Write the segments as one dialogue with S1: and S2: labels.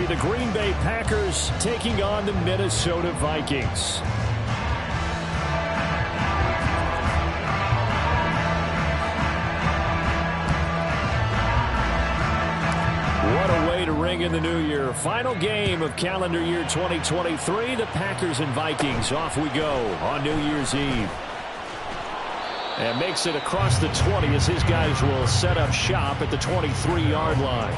S1: the Green Bay Packers taking on the Minnesota Vikings. What a way to ring in the new year. Final game of calendar year 2023. The Packers and Vikings. Off we go on New Year's Eve. And makes it across the 20 as his guys will set up shop at the 23-yard line.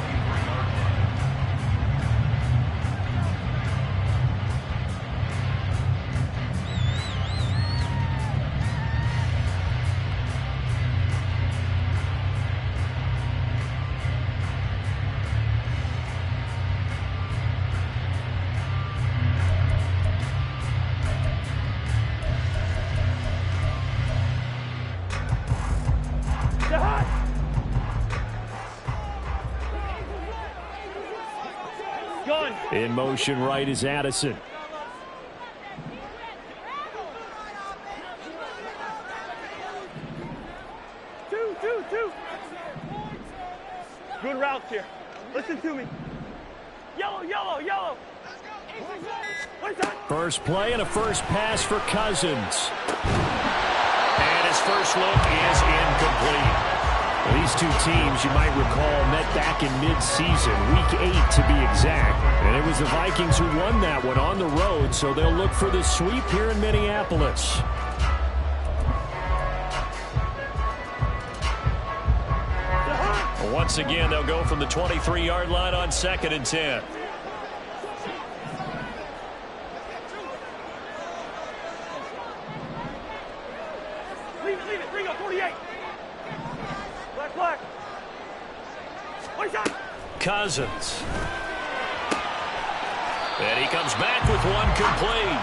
S1: In motion right is Addison.
S2: Two. Good routes here. Listen to me. Yellow.
S1: First play and a first pass for Cousins. And his first look is incomplete. These two teams, you might recall, met back in mid-season, week 8 to be exact. And it was the Vikings who won that one on the road, so they'll look for the sweep here in Minneapolis. Once again, they'll go from the 23-yard line on 2nd and 10.
S2: Leave it. Bring up 48. Black.
S1: Cousins. And he comes back with one complete.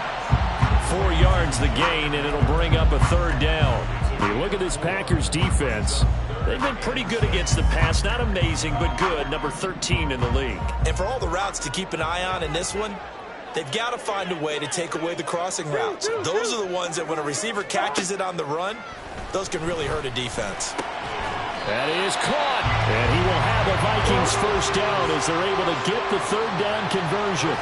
S1: 4 yards the gain, and it'll bring up a third down. You look at this Packers defense. They've been pretty good against the pass. Not amazing, but good. Number 13 in the league.
S3: And for all the routes to keep an eye on in this one, they've got to find a way to take away the crossing routes. Those are the ones that when a receiver catches it on the run, those can really hurt a defense.
S1: That is caught. And he will have a Vikings first down as they're able to get the third down conversion.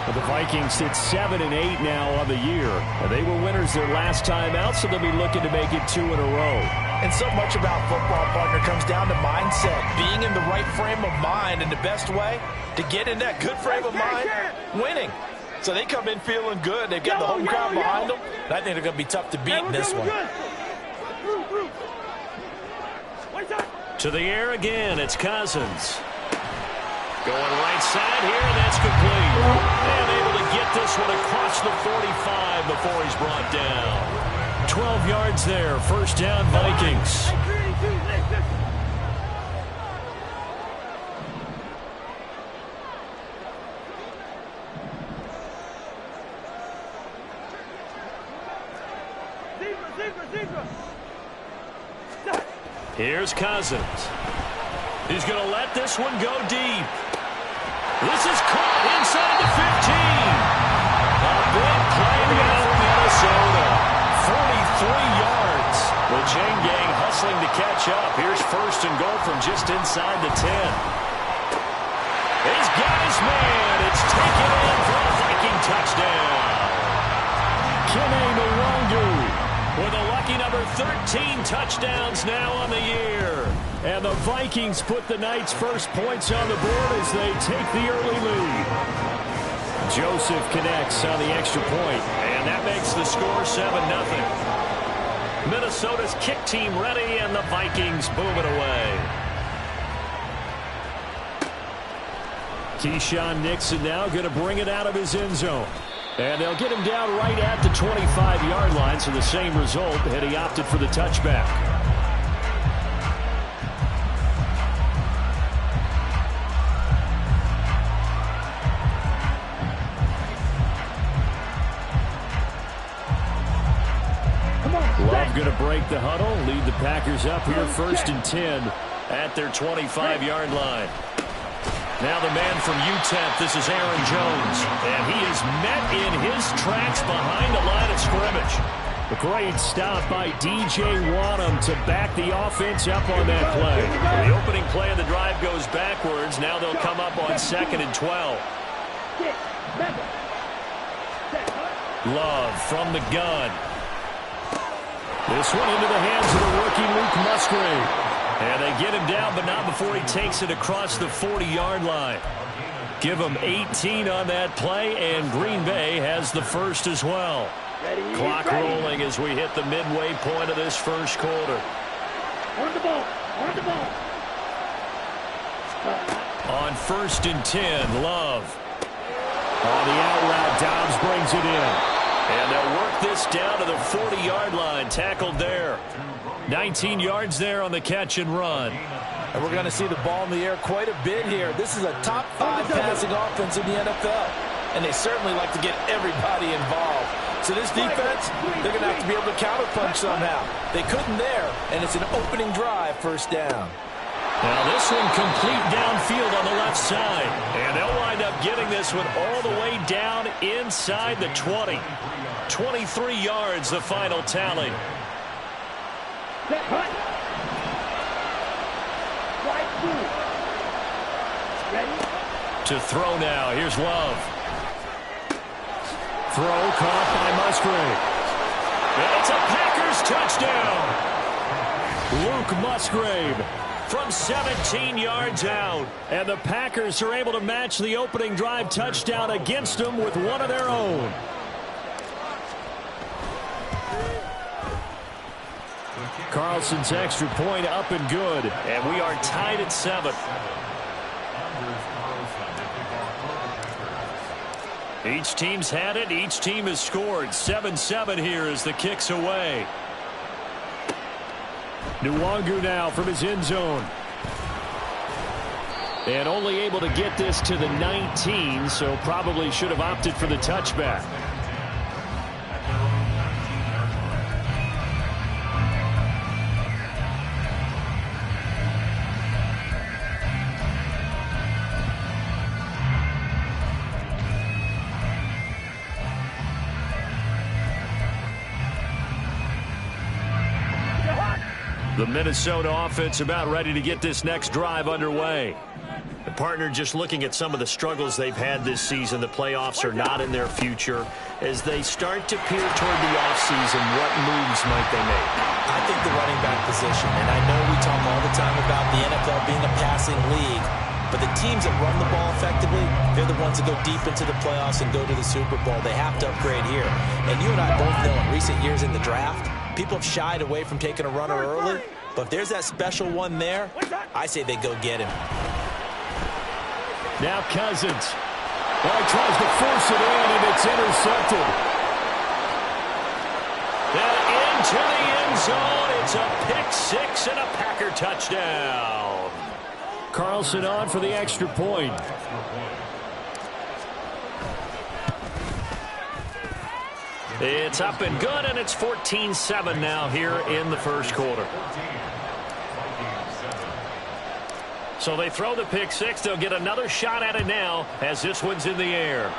S1: But the Vikings sit 7-8 now on the year. And they were winners their last time out, so they'll be looking to make it 2 in a row.
S3: And so much about football, partner, comes down to mindset. Being in the right frame of mind, and the best way to get in that good frame of mind, winning. So they come in feeling good. They've got the home crowd behind them. And I think they're going to be tough to beat in this one.
S1: To the air again, it's Cousins. Going right side here, and that's complete. And able to get this one across the 45 before he's brought down. 12 yards there, first down Vikings. Here's Cousins. He's going to let this one go deep. This is caught inside the 15. A big play now for Minnesota. 43 yards. The chain gang hustling to catch up. Here's first and goal from just inside the 10. He's got his man. It's taken in for a Viking touchdown. Kene Nwangwu with a lucky number 13 touchdowns now on the year. And the Vikings put the Knights' first points on the board as they take the early lead. Joseph connects on the extra point, and that makes the score 7-0. Minnesota's kick team ready, and the Vikings boom it away. Keyshawn Nixon now going to bring it out of his end zone. And they'll get him down right at the 25-yard line, so the same result, and he opted for the touchback. Love going to break the huddle, lead the Packers up here first and 10 at their 25-yard line. Now the man from UTEP, this is Aaron Jones. And he is met in his tracks behind the line of scrimmage. A great stop by D.J. Wadham to back the offense up on that play. The opening play of the drive goes backwards. Now they'll come up on 2nd and 12. Love from the gun. This one into the hands of the rookie Luke Musgrave. And they get him down, but not before he takes it across the 40-yard line. Give him 18 on that play, and Green Bay has the first as well. Clock rolling as we hit the midway point of this first quarter.
S2: On the ball. On the ball.
S1: On 1st and 10, Love. On the out route, Dobbs brings it in. And they'll work this down to the 40-yard line. Tackled there. 19 yards there on the catch and run.
S3: And we're going to see the ball in the air quite a bit here. This is a top 5 passing offense in the NFL. And they certainly like to get everybody involved. So this defense, they're going to have to be able to counterpunch somehow. They couldn't there, and it's an opening drive, 1st down.
S1: Now this one complete downfield on the left side. And they'll wind up getting this one all the way down inside the 20. 23 yards, the final tally. To throw now. Here's Love. Throw caught by Musgrave. It's a Packers touchdown. Luke Musgrave from 17 yards out. And the Packers are able to match the opening drive touchdown against them with one of their own. Carlson's extra point up and good. And we are tied at 7. Each team's had it. Each team has scored. 7-7 here as the kick's away. Nwangu now from his end zone. And only able to get this to the 19, so probably should have opted for the touchback. The Minnesota offense about ready to get this next drive underway. The partner just looking at some of the struggles they've had this season. The playoffs are not in their future. As they start to peer toward the offseason, what moves might they make?
S3: I think the running back position, and I know we talk all the time about the NFL being a passing league, but the teams that run the ball effectively, they're the ones that go deep into the playoffs and go to the Super Bowl. They have to upgrade here. And you and I both know in recent years in the draft, people have shied away from taking a runner early, but if there's that special one there, I say they go get him.
S1: Now Cousins. Well, he tries to force it in, and it's intercepted. Then into the end zone. It's a pick-6 and a Packer touchdown. Carlson on for the extra point. It's up and good, and it's 14-7 now here in the first quarter. So they throw the pick-6. They'll get another shot at it now as this one's in the air.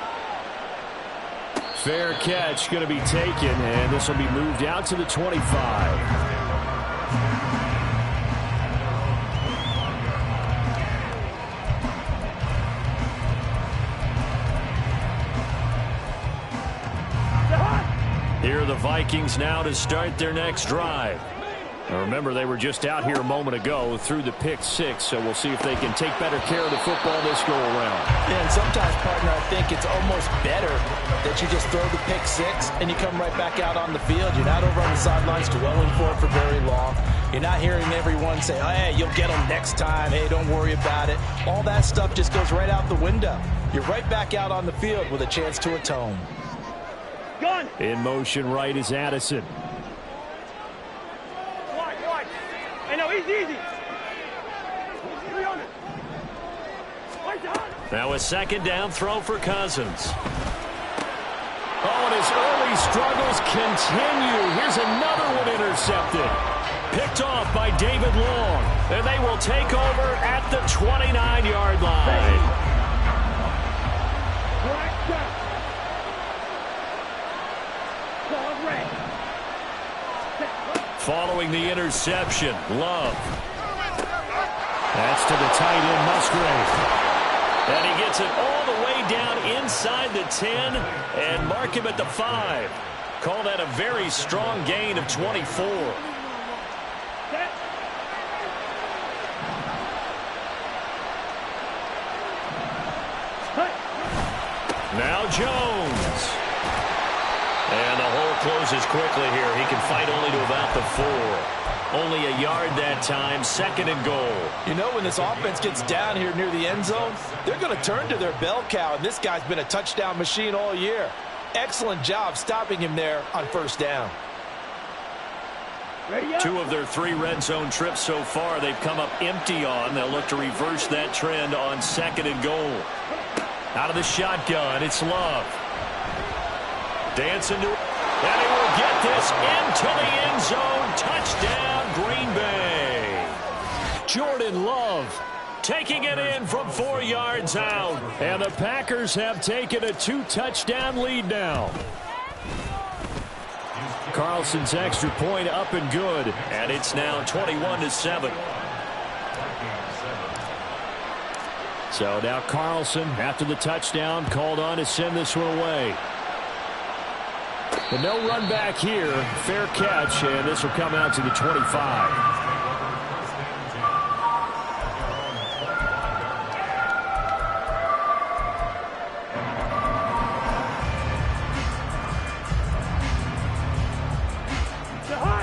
S1: Fair catch going to be taken, and this will be moved out to the 25. Here are the Vikings now to start their next drive. Now remember, they were just out here a moment ago through the pick-6, so we'll see if they can take better care of the football this go-around.
S3: Yeah, and sometimes, partner, I think it's almost better that you just throw the pick-6 and you come right back out on the field. You're not over on the sidelines dwelling for it for very long. You're not hearing everyone say, oh, hey, you'll get them next time. Hey, don't worry about it. All that stuff just goes right out the window. You're right back out on the field with a chance to atone.
S2: Gun.
S1: In motion right is Addison.
S2: Wide. Hey, no, easy.
S1: Now a second down throw for Cousins. Oh, and his early struggles continue. Here's another one intercepted. Picked off by David Long. And they will take over at the 29-yard line. following the interception. Love. That's to the tight end, Musgrave. And he gets it all the way down inside the 10 and mark him at the 5. Call that a very strong gain of 24. Now Jones. And the hole closes quickly here. He can fight only to about the 4. Only a yard that time, 2nd and goal.
S3: You know, when this offense gets down here near the end zone, they're going to turn to their bell cow, and this guy's been a touchdown machine all year. Excellent job stopping him there on 1st down.
S1: 2 of their 3 red zone trips so far they've come up empty on. They'll look to reverse that trend on 2nd and goal. Out of the shotgun, it's Love. Dancing to it, and he will get this into the end zone. Touchdown, Green Bay. Jordan Love taking it in from 4 yards out. And the Packers have taken a 2-touchdown lead now. Carlson's extra point up and good. And it's now 21-7. So now Carlson, after the touchdown, called on to send this one away. But no run back here. Fair catch, and this will come out to the 25.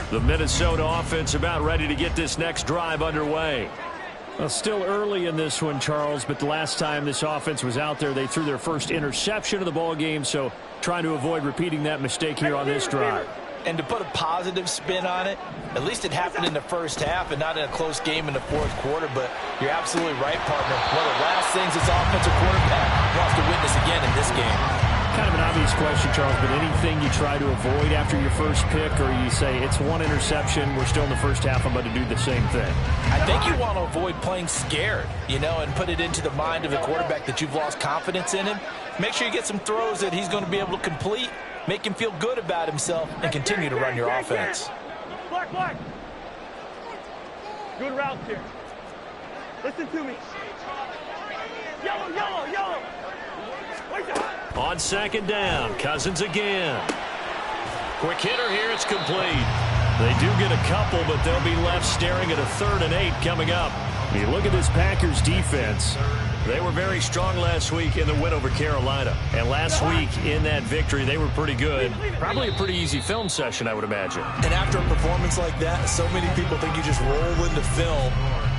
S1: The Minnesota offense about ready to get this next drive underway. Well, still early in this one, Charles, but the last time this offense was out there, they threw their first interception of the ball game, so trying to avoid repeating that mistake here on this drive.
S3: And to put a positive spin on it, at least it happened in the 1st half and not in a close game in the 4th quarter, but you're absolutely right, partner. One of the last things this offensive quarterback wants to witness again in this game.
S1: Kind of an obvious question, Charles, but anything you try to avoid after your first pick, or you say it's 1 interception, we're still in the 1st half, I'm going to do the same thing?
S3: I think you want to avoid playing scared, you know, and put it into the mind of the quarterback that you've lost confidence in him. Make sure you get some throws that he's going to be able to complete, make him feel good about himself, and continue to run your offense.
S2: Black. Good routes here. Listen to me. Yellow.
S1: On 2nd down, Cousins again. Quick hitter here, it's complete. They do get a couple, but they'll be left staring at a 3rd and 8 coming up. You look at this Packers defense. They were very strong last week in the win over Carolina. And last week in that victory, they were pretty good. Probably a pretty easy film session, I would imagine.
S3: And after a performance like that, so many people think you just roll into film,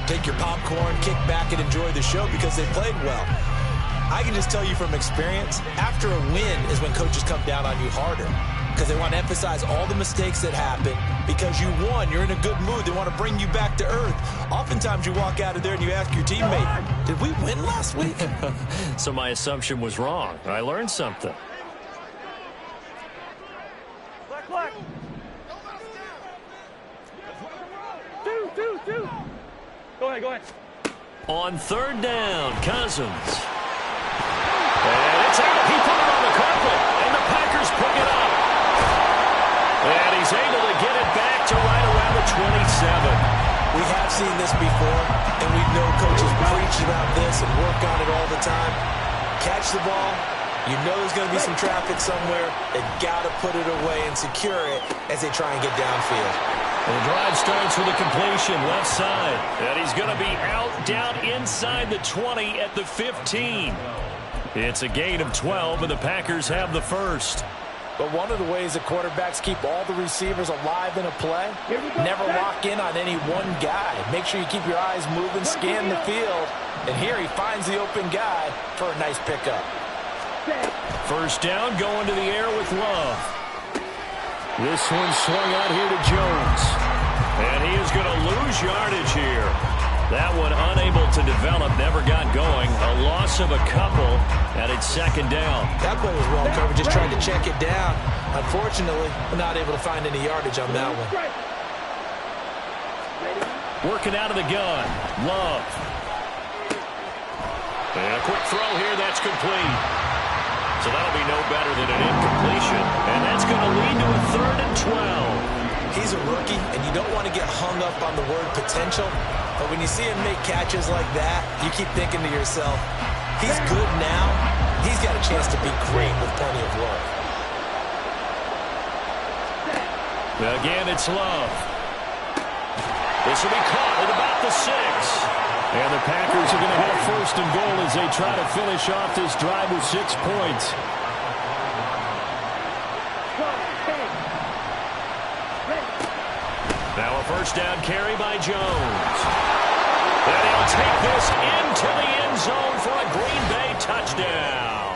S3: take your popcorn, kick back, and enjoy the show because they played well. I can just tell you from experience, after a win is when coaches come down on you harder because they want to emphasize all the mistakes that happen. Because you won, you're in a good mood. They want to bring you back to earth. Oftentimes you walk out of there and you ask your teammate, did we win last week?
S1: So my assumption was wrong. I learned something.
S2: Black. 2. Go ahead.
S1: On 3rd down, Cousins. And it's out. He put it on the carpet, and the Packers pick it up. And he's able to get it back to right around the 27.
S3: We have seen this before, and we know coaches preach about this and work on it all the time. Catch the ball. You know there's going to be some traffic somewhere. They got to put it away and secure it as they try and get downfield.
S1: The drive starts with a completion left side. And he's going to be out down inside the 20 at the 15. It's a gain of 12, and the Packers have the first.
S3: But one of the ways that quarterbacks keep all the receivers alive in a play, never lock in on any one guy. Make sure you keep your eyes moving, scan the field. And here he finds the open guy for a nice pickup.
S1: 1st down, going to the air with Love. This one swung out here to Jones. And he is going to lose yardage here. That one unable to develop, never got going. A loss of a couple, and it's 2nd down.
S3: That play was well covered, just tried to check it down. Unfortunately, not able to find any yardage on that one.
S1: Working out of the gun, Love. And a quick throw here, that's complete. So that'll be no better than an incompletion. And that's going to lead to a 3rd and 12.
S3: He's a rookie, and you don't want to get hung up on the word potential. But when you see him make catches like that, you keep thinking to yourself, he's good now. He's got a chance to be great with plenty of work.
S1: Again, it's Love. This will be caught at about the 6. And the Packers are going to have first and goal as they try to finish off this drive with 6 points. Now a first down carry by Jones. And he'll take this into the end zone for a Green Bay touchdown.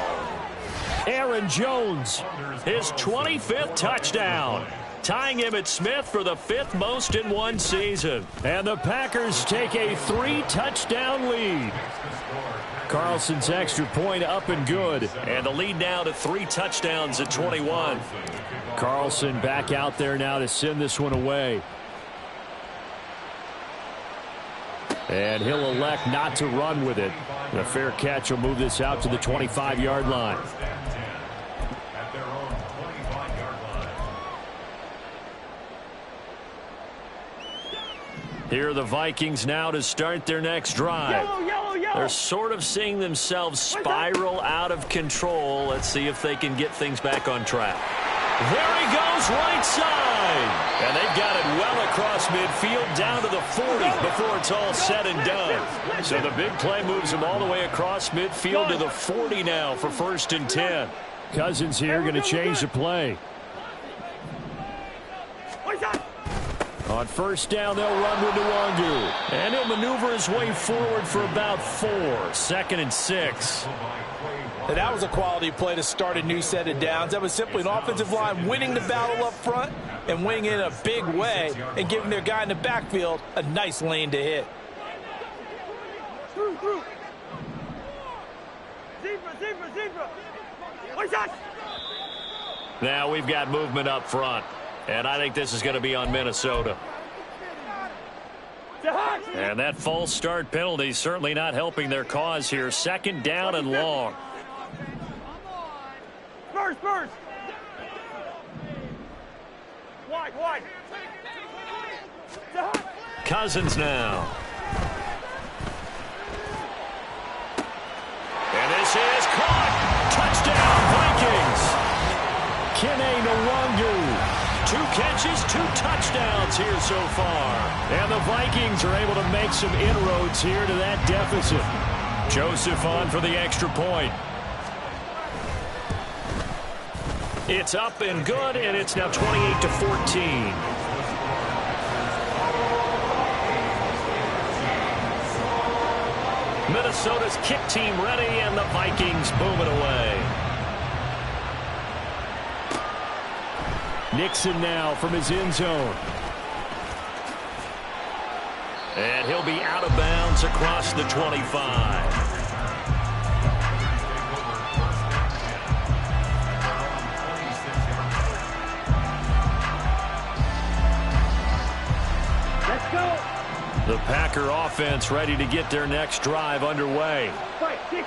S1: Aaron Jones, his 25th touchdown, tying Emmitt Smith for the 5th most in one season. And the Packers take a 3-touchdown lead. Carlson's extra point up and good. And the lead now to 3 touchdowns at 21. Carlson back out there now to send this one away. And he'll elect not to run with it. The fair catch will move this out to the 25-yard line. Here are the Vikings now to start their next drive. They're sort of seeing themselves spiral out of control. Let's see if they can get things back on track. There he goes, right side. And they've got it well across midfield down to the 40 before it's all said and done. So the big play moves him all the way across midfield to the 40 now for 1st and 10. Cousins here going to change the play. On first down, they'll run with Nwangu. And he'll maneuver his way forward for about 4. 2nd and 6.
S3: And that was a quality play to start a new set of downs. That was simply an offensive line winning the battle up front and winning in a big way and giving their guy in the backfield a nice lane to hit.
S1: Now we've got movement up front. And I think this is going to be on Minnesota. And that false start penalty certainly not helping their cause here. 2nd down and long.
S2: Spurs. Wide.
S1: Cousins now. And this is caught. Touchdown, Vikings. Kene Nwangu. 2 catches, 2 touchdowns here so far. And the Vikings are able to make some inroads here to that deficit. Joseph on for the extra point. It's up and good, and it's now 28-14. Minnesota's kick team ready, and the Vikings boom it away. Nixon now from his end zone. And he'll be out of bounds across the 25. The Packer offense ready to get their next drive underway.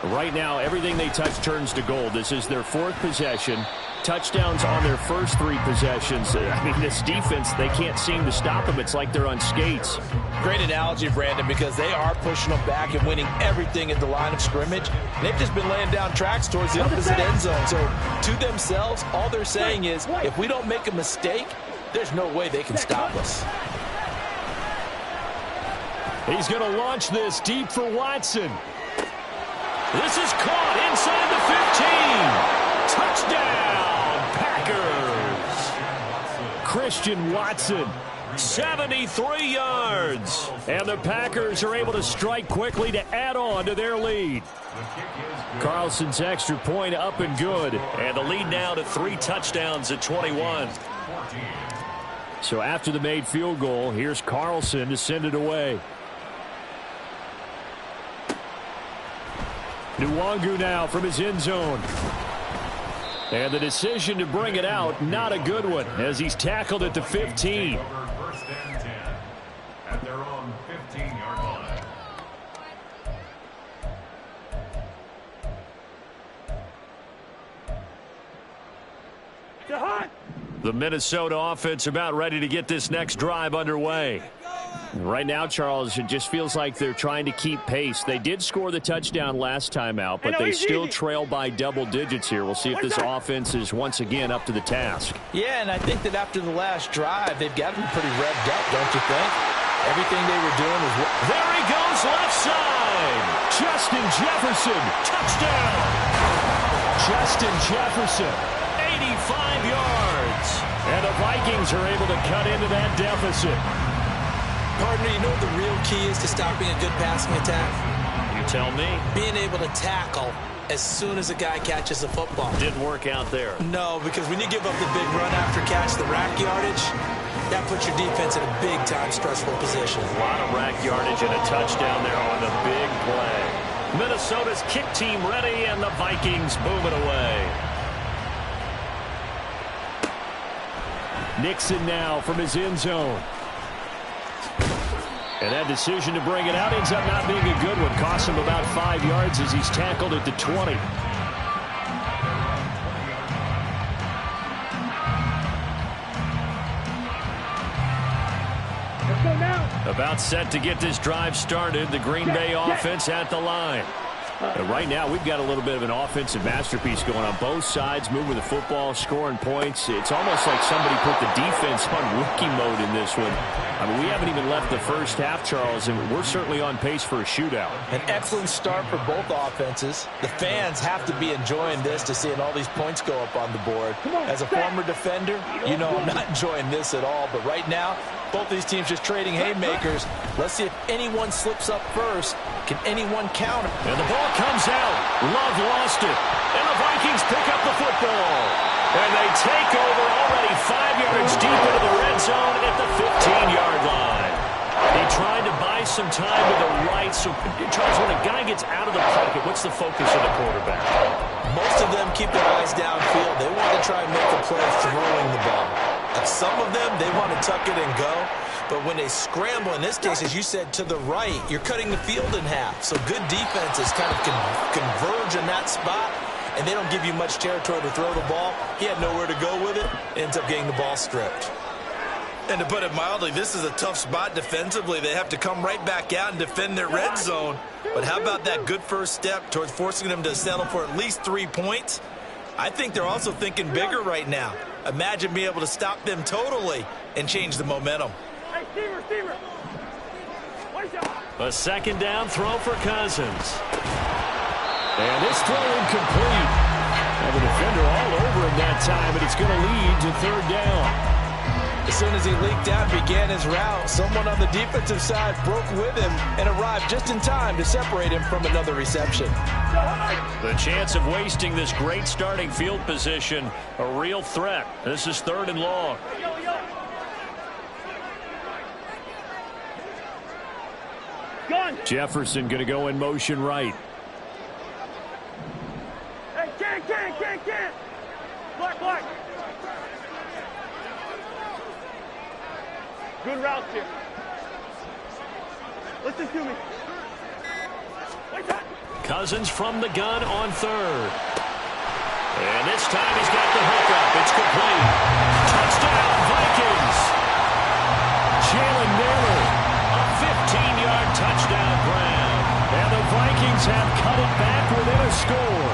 S1: Right now, everything they touch turns to gold. This is their 4th possession. Touchdowns on their first 3 possessions. I mean, this defense, they can't seem to stop them. It's like they're on skates.
S3: Great analogy, Brandon, because they are pushing them back and winning everything at the line of scrimmage. They've just been laying down tracks towards the opposite end zone. So to themselves, all they're saying is, if we don't make a mistake, there's no way they can stop us.
S1: He's going to launch this deep for Watson. This is caught inside the 15. Touchdown, Packers. Christian Watson, 73 yards. And the Packers are able to strike quickly to add on to their lead. Carlson's extra point up and good. And the lead now to 3 touchdowns at 21. So after the made field goal, here's Carlson to send it away. Nwangu now from his end zone. And the decision to bring it out, not a good one, as he's tackled at the 15.
S4: At their own 15-yard line.
S1: The Minnesota offense about ready to get this next drive underway.
S5: Right now, Charles, it just feels like they're trying to keep pace. They did score the touchdown last time out, but they still trail by double digits here. We'll see if this offense is once again up to the task.
S3: Yeah, and I think that after the last drive, they've got to be pretty revved up, don't you think? Everything they were doing was...
S1: There he goes, left side. Justin Jefferson, touchdown. Justin Jefferson, 85 yards. And the Vikings are able to cut into that deficit.
S6: Partner, you know what the real key is to stopping a good passing attack?
S1: You tell me.
S6: Being able to tackle as soon as a guy catches the football.
S1: Didn't work out there.
S6: No, because when you give up the big run after catch, the rack yardage, that puts your defense in a big-time stressful position.
S1: A lot of rack yardage and a touchdown there on the big play. Minnesota's kick team ready, and the Vikings boom it away. Nixon now from his end zone. And that decision to bring it out ends up not being a good one. Costs him about 5 yards as he's tackled at the 20.
S2: Let's go now.
S1: About set to get this drive started. The Green Bay offense at the line. Right now, we've got a little bit of an offensive masterpiece going on both sides, moving the football, scoring points. It's almost like somebody put the defense on rookie mode in this one. I mean, we haven't even left the first half, Charles, and we're certainly on pace for a shootout.
S3: An excellent start for both offenses. The fans have to be enjoying this to seeing all these points go up on the board. As a former defender, you know I'm not enjoying this at all. But right now, both these teams just trading haymakers. Let's see if anyone slips up first. Can anyone counter?
S1: And the ball comes out. Love lost it. And the Vikings pick up the football. And they take over already 5 yards deep into the red zone at the 15-yard line. He tried to buy some time to the right. So, Charles, when a guy gets out of the pocket, what's the focus of the quarterback?
S3: Most of them keep their eyes downfield. They want to try and make a play throwing the ball. Some of them, they want to tuck it and go. But when they scramble, in this case, as you said, to the right, you're cutting the field in half. So good defenses kind of converge in that spot, and they don't give you much territory to throw the ball. He had nowhere to go with it. Ends up getting the ball stripped. And to put it mildly, this is a tough spot defensively. They have to come right back out and defend their red zone. But how about that good first step towards forcing them to settle for at least 3 points? I think they're also thinking bigger right now. Imagine being able to stop them totally and change the momentum.
S2: Hey, receiver.
S1: A second down throw for Cousins. And it's throw incomplete. And the defender all over him that time, and it's going to lead to third down.
S3: As soon as he leaked out and began his route, someone on the defensive side broke with him and arrived just in time to separate him from another reception.
S1: The chance of wasting this great starting field position, a real threat. This is 3rd and long. Jefferson going to go in motion right.
S2: Hey, can't. Black. Good routes here. Listen to me.
S1: Cousins from the gun on 3rd. And this time he's got the hook up. It's complete. Touchdown, Vikings. Jalen Nailor, a 15-yard touchdown grab. And the Vikings have cut it back within a score.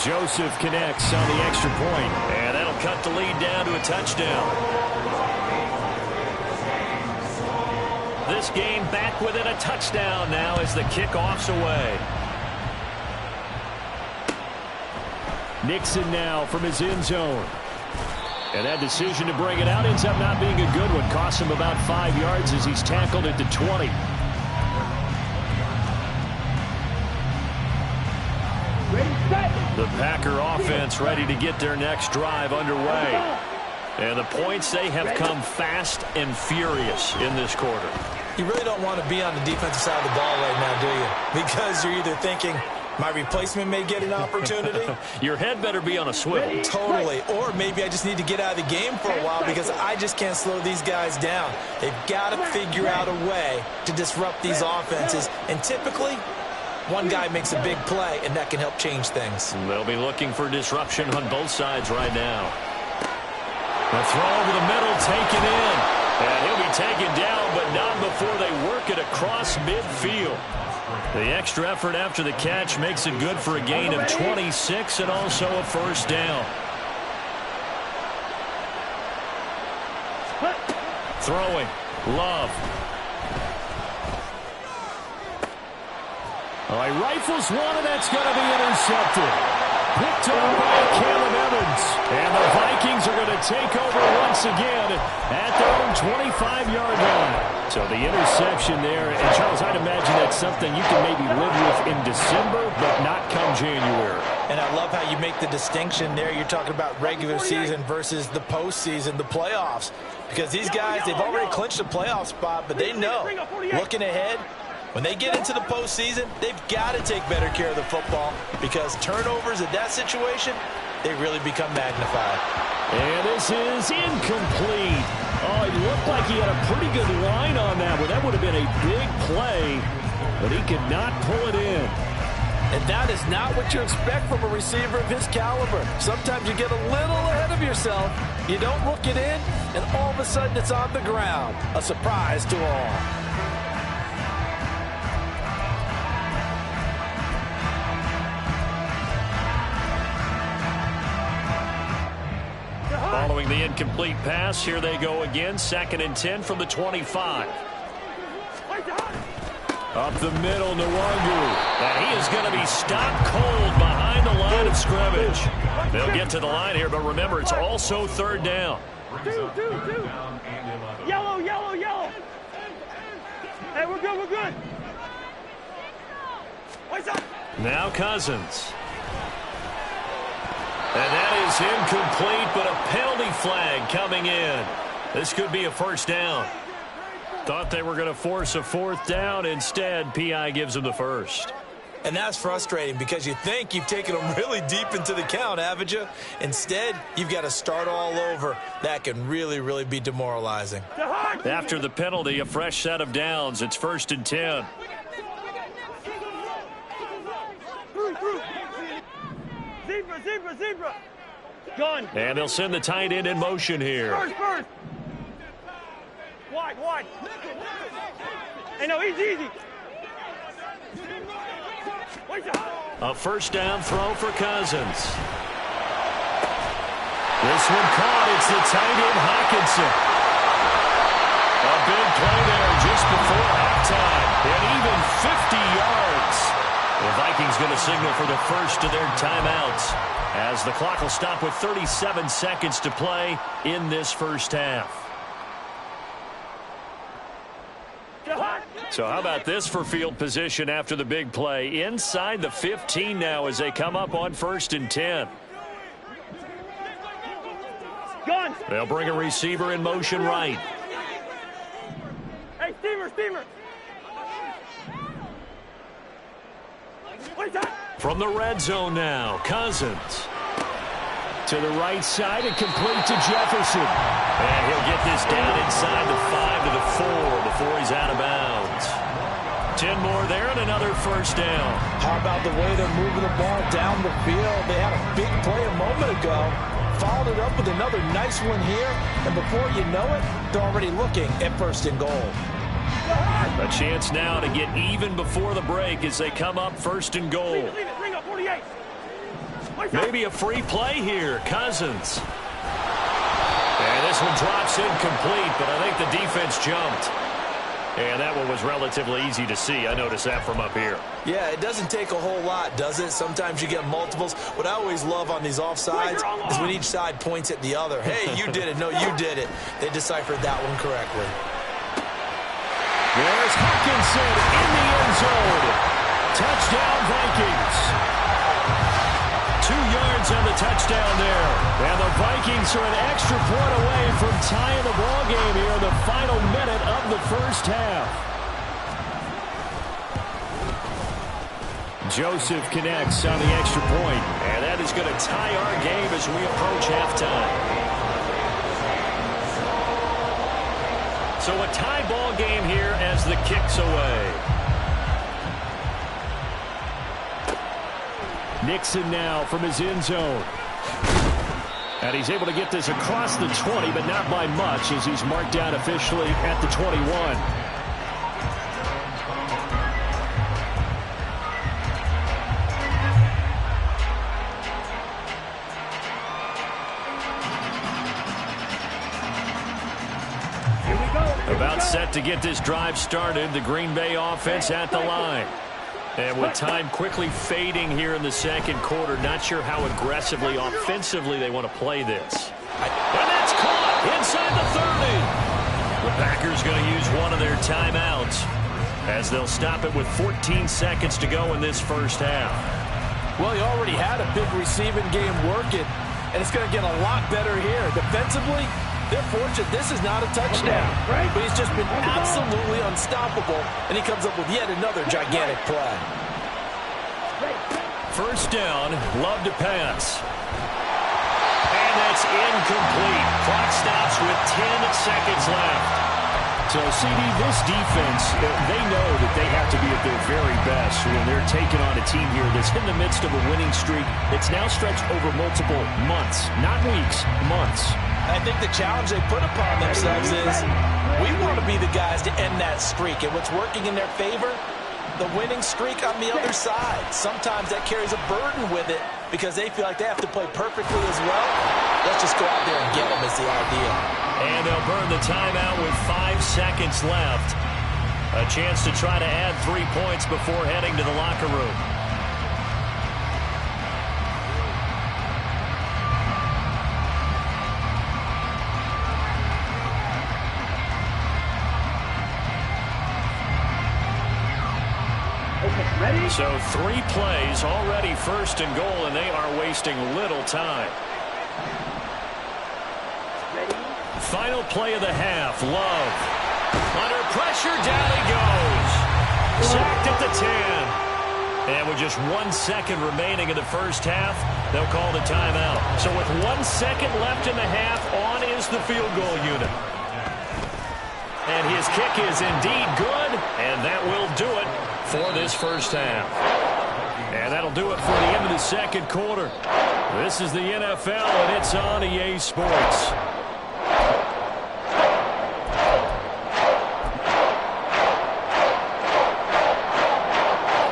S1: Joseph connects on the extra point, and that'll cut the lead down to a touchdown. This game back within a touchdown now as the kickoff's away. Nixon now from his end zone. And that decision to bring it out ends up not being a good one. Costs him about 5 yards as he's tackled at the 20. The Packer offense ready to get their next drive underway. And the points, they have come fast and furious in this quarter.
S3: You really don't want to be on the defensive side of the ball right now, do you? Because you're either thinking, my replacement may get an opportunity.
S1: Your head better be on a swivel.
S3: Totally. Or maybe I just need to get out of the game for a while because I just can't slow these guys down. They've got to figure out a way to disrupt these offenses. And typically,
S6: One guy makes a big play, and that can help change things.
S5: They'll be looking for disruption on both sides right now. The throw over the middle, taken in. And he'll be taken down, but not before they work it across midfield. The extra effort after the catch makes it good for a gain of 26 and also a first down. Throwing. Love. All right, rifles one, and that's going to be intercepted. Picked up by Caleb Evans. And the Vikings are going to take over once again at their own 25-yard line. So the interception there, and Charles, I'd imagine that's something you can maybe live with in December, but not come January.
S3: And I love how you make the distinction there. You're talking about regular season versus the postseason, the playoffs. Because these guys, they've already clinched a playoff spot, but they know, looking ahead, when they get into the postseason, they've got to take better care of the football because turnovers in that situation, they really become magnified.
S5: And this is incomplete. Oh, it looked like he had a pretty good line on that one. That would have been a big play, but he could not pull it in.
S3: And that is not what you expect from a receiver of his caliber. Sometimes you get a little ahead of yourself. You don't look it in, and all of a sudden it's on the ground. A surprise to all.
S5: Following the incomplete pass, here they go again. 2nd and 10 from the 25. Up the middle, Nwangu. And he is going to be stopped cold behind the line of scrimmage. They'll get to the line here, but remember, it's also 3rd down.
S2: Two. Yellow. Hey, we're good.
S5: Now Cousins. And that is incomplete, but a penalty flag coming in. This could be a first down. Thought they were going to force a 4th down. Instead, P.I. gives them the first.
S3: And that's frustrating because you think you've taken them really deep into the count, haven't you? Instead, you've got to start all over. That can really, really be demoralizing.
S5: After the penalty, a fresh set of downs. It's 1st and 10.
S2: Zebra. Gun.
S5: And they'll send the tight end in motion here.
S2: First. Wide. Hey, no, easy.
S5: A first down throw for Cousins. This one caught. It's the tight end, Hockenson. A big play there just before halftime. And even 50 yards. The Vikings going to signal for the first of their timeouts as the clock will stop with 37 seconds to play in this first half. So how about this for field position after the big play? Inside the 15 now as they come up on 1st and 10.
S2: Gun.
S5: They'll bring a receiver in motion right.
S2: Hey, steamer.
S5: From the red zone now, Cousins. To the right side and complete to Jefferson. And he'll get this down inside the 5 to the 4 before he's out of bounds. 10 more there and another first down.
S3: How about the way they're moving the ball down the field? They had a big play a moment ago. Followed it up with another nice one here. And before you know it, they're already looking at 1st and goal.
S5: A chance now to get even before the break as they come up 1st and goal.
S2: Leave it. Bring up 48.
S5: Maybe a free play here. Cousins. And this one drops incomplete, but I think the defense jumped. And that one was relatively easy to see. I noticed that from up here.
S3: Yeah, it doesn't take a whole lot, does it? Sometimes you get multiples. What I always love on these offsides is when each side points at the other. Hey, you did it. No, you did it. They deciphered that one correctly.
S5: There's Hockenson in the end zone. Touchdown, Vikings. 2 yards on the touchdown there. And the Vikings are an extra point away from tying the ball game here in the final minute of the first half. Joseph connects on the extra point. And that is going to tie our game as we approach halftime. So a tie ball game here as the kick's away. Nixon now from his end zone. And he's able to get this across the 20, but not by much, as he's marked down officially at the 21. About set to get this drive started. The Green Bay offense at the line. And with time quickly fading here in the second quarter, not sure how aggressively, offensively they want to play this. And that's caught inside the 30. The Packers going to use one of their timeouts as they'll stop it with 14 seconds to go in this first half.
S3: Well, he already had a big receiving game working, and it's going to get a lot better here. Defensively, they're fortunate this is not a touchdown, but he's just been absolutely unstoppable, and he comes up with yet another gigantic play.
S5: First down, Love to pass. And that's incomplete. Clock stops with 10 seconds left. So, CD, this defense, they know that they have to be at their very best when they're taking on a team here that's in the midst of a winning streak. It's now stretched over multiple months, not weeks, months.
S3: I think the challenge they put upon themselves is we want to be the guys to end that streak. And what's working in their favor? The winning streak on the other side. Sometimes that carries a burden with it because they feel like they have to play perfectly as well. Let's just go out there and get them is the idea.
S5: And they'll burn the timeout with 5 seconds left. A chance to try to add 3 points before heading to the locker room. So 3 plays already first and goal, and they are wasting little time. Final play of the half. Love. Under pressure, down he goes. Sacked at the 10. And with just 1 second remaining in the first half, they'll call the timeout. So with 1 second left in the half, on is the field goal unit. And his kick is indeed good, and that will do it for this first half. And that'll do it for the end of the second quarter. This is the NFL, and it's on EA Sports.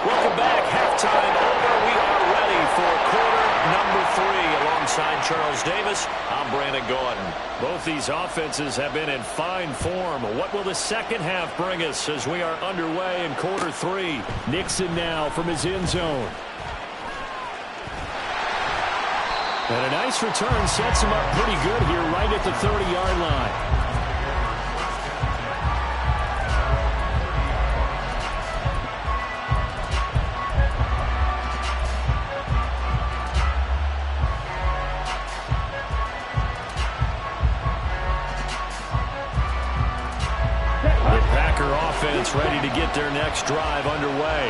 S5: Welcome back. Halftime over. We are ready for quarter number 3. Alongside Charles Davis, I'm Brandon Gaudin. Both these offenses have been in fine form. What will the second half bring us as we are underway in quarter 3? Nixon now from his end zone. And a nice return sets him up pretty good here right at the 30-yard line. Ready to get their next drive underway.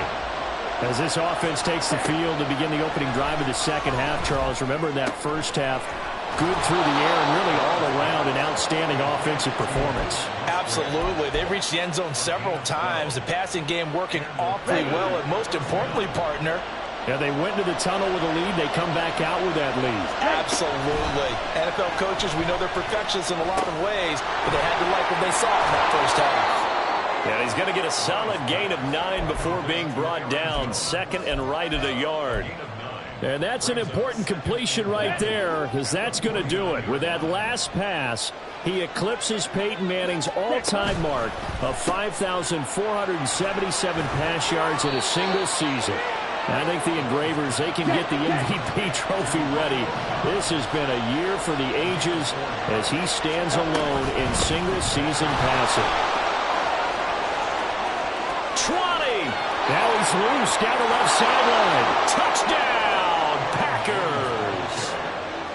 S5: As this offense takes the field to begin the opening drive of the second half, Charles, remember in that first half, good through the air and really all around an outstanding offensive performance.
S3: Absolutely. They've reached the end zone several times. The passing game working awfully well, and most importantly, partner,
S5: yeah, they went to the tunnel with a lead. They come back out with that lead.
S3: Absolutely. NFL coaches, we know they're perfectionists in a lot of ways, but they had to like what they saw in that first half.
S5: And he's going to get a solid gain of 9 before being brought down. Second and right at a yard. And that's an important completion right there, because that's going to do it. With that last pass, he eclipses Peyton Manning's all-time mark of 5,477 pass yards in a single season. And I think the Engravers, they can get the MVP trophy ready. This has been a year for the ages as he stands alone in single-season passing. 20. Now he's loose down the left sideline. Touchdown, Packers.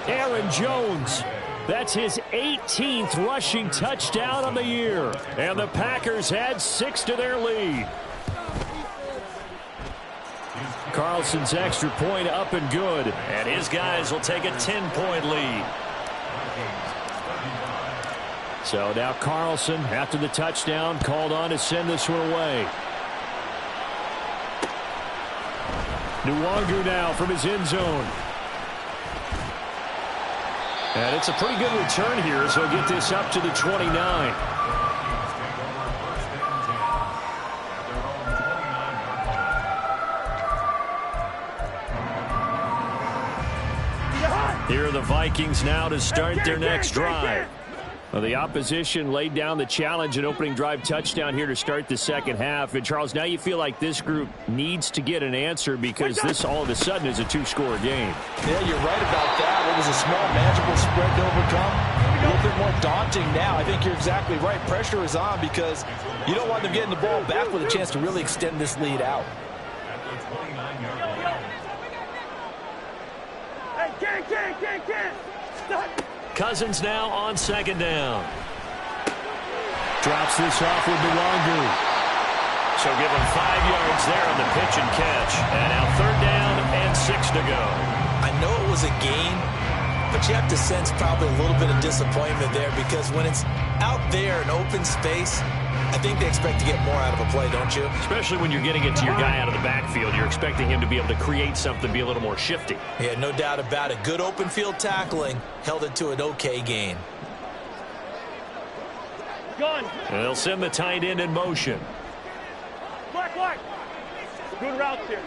S5: Aaron Jones. That's his 18th rushing touchdown of the year. And the Packers add 6 to their lead. Carlson's extra point up and good. And his guys will take a 10-point lead. So now Carlson, after the touchdown, called on to send this one away. Nwangu now from his end zone. And it's a pretty good return here, so he'll get this up to the 29. Here are the Vikings now to start their next drive. Well, the opposition laid down the challenge and opening drive touchdown here to start the second half. And, Charles, now you feel like this group needs to get an answer because this all of a sudden is a two-score game.
S3: Yeah, you're right about that. It was a small, manageable spread to overcome. A little bit more daunting now. I think you're exactly right. Pressure is on because you don't want them getting the ball back with a chance to really extend this lead out.
S2: Can't. Stop.
S1: Cousins now on second down.
S5: Drops this off with Nwangu.
S1: So give him 5 yards there on the pitch and catch. And now third down and 6 to go.
S6: I know it was a gain, but you have to sense probably a little bit of disappointment there because when it's out there in open space, I think they expect to get more out of a play, don't you?
S1: Especially when you're getting it to your guy out of the backfield. You're expecting him to be able to create something, be a little more shifty.
S6: Yeah, no doubt about it. Good open field tackling held it to an okay gain.
S2: Gun.
S1: And they'll send the tight end in motion.
S2: Black. Good routes here.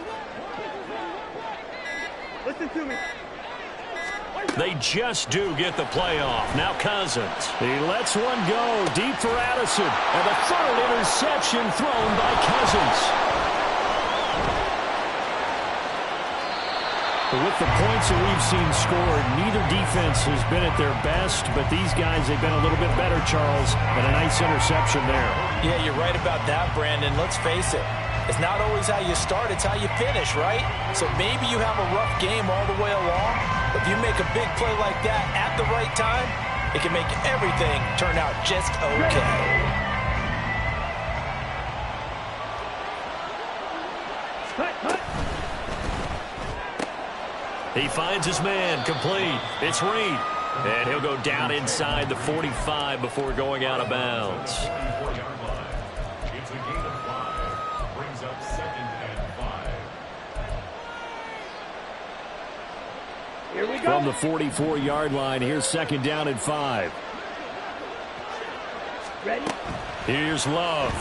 S2: Listen to me.
S1: They just do get the play off. Now Cousins.
S5: He lets one go deep for Addison. And the third interception thrown by Cousins. But with the points that we've seen scored, neither defense has been at their best. But these guys, they've been a little bit better, Charles. And a nice interception there.
S3: Yeah, you're right about that, Brandon. Let's face it. It's not always how you start, it's how you finish, right? So maybe you have a rough game all the way along, but if you make a big play like that at the right time, it can make everything turn out just okay.
S1: He finds his man, complete. It's Reed. And he'll go down inside the 45 before going out of bounds.
S2: Here we go.
S5: From the 44-yard line, here's second down and 5.
S2: Ready?
S5: Here's Love.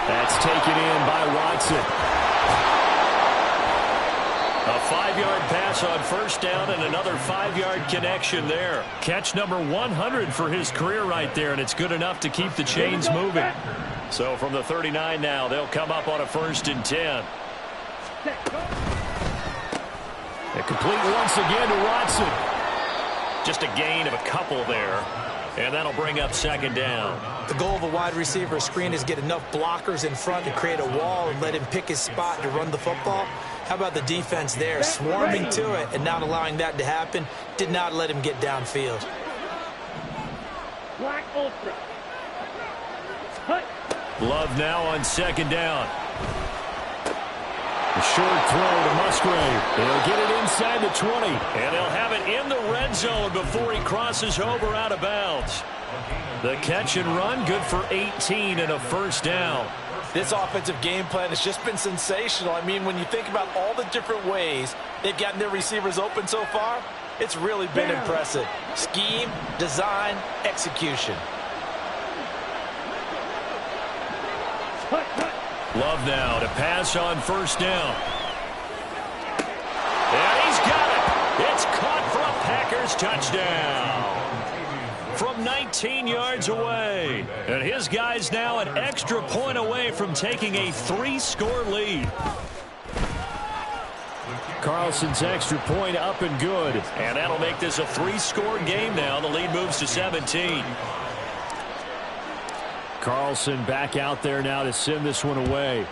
S5: That's taken in by Watson.
S1: A 5-yard pass on first down and another 5-yard connection there. Catch number 100 for his career right there, and it's good enough to keep the chains moving. So from the 39 now, they'll come up on a 1st and 10.
S5: Complete once again to Watson.
S1: Just a gain of a couple there. And that'll bring up second down.
S6: The goal of a wide receiver screen is get enough blockers in front to create a wall and let him pick his spot to run the football. How about the defense there, swarming to it and not allowing that to happen? Did not let him get downfield.
S2: Black ultra.
S1: Love now on second down.
S5: A short throw to Musgrave. They'll get it inside the 20.
S1: And they'll have it in the red zone before he crosses over out of bounds. The catch and run, good for 18 and a first down.
S3: This offensive game plan has just been sensational. I mean, when you think about all the different ways they've gotten their receivers open so far, it's really been impressive. Scheme, design, execution.
S1: Love now to pass on first down. And he's got it. It's caught for a Packers touchdown. From 19 yards away. And his guy's now an extra point away from taking a 3-score lead.
S5: Carlson's extra point up and good.
S1: And that'll make this a 3-score game now. The lead moves to 17.
S5: Carlson back out there now to send this one away.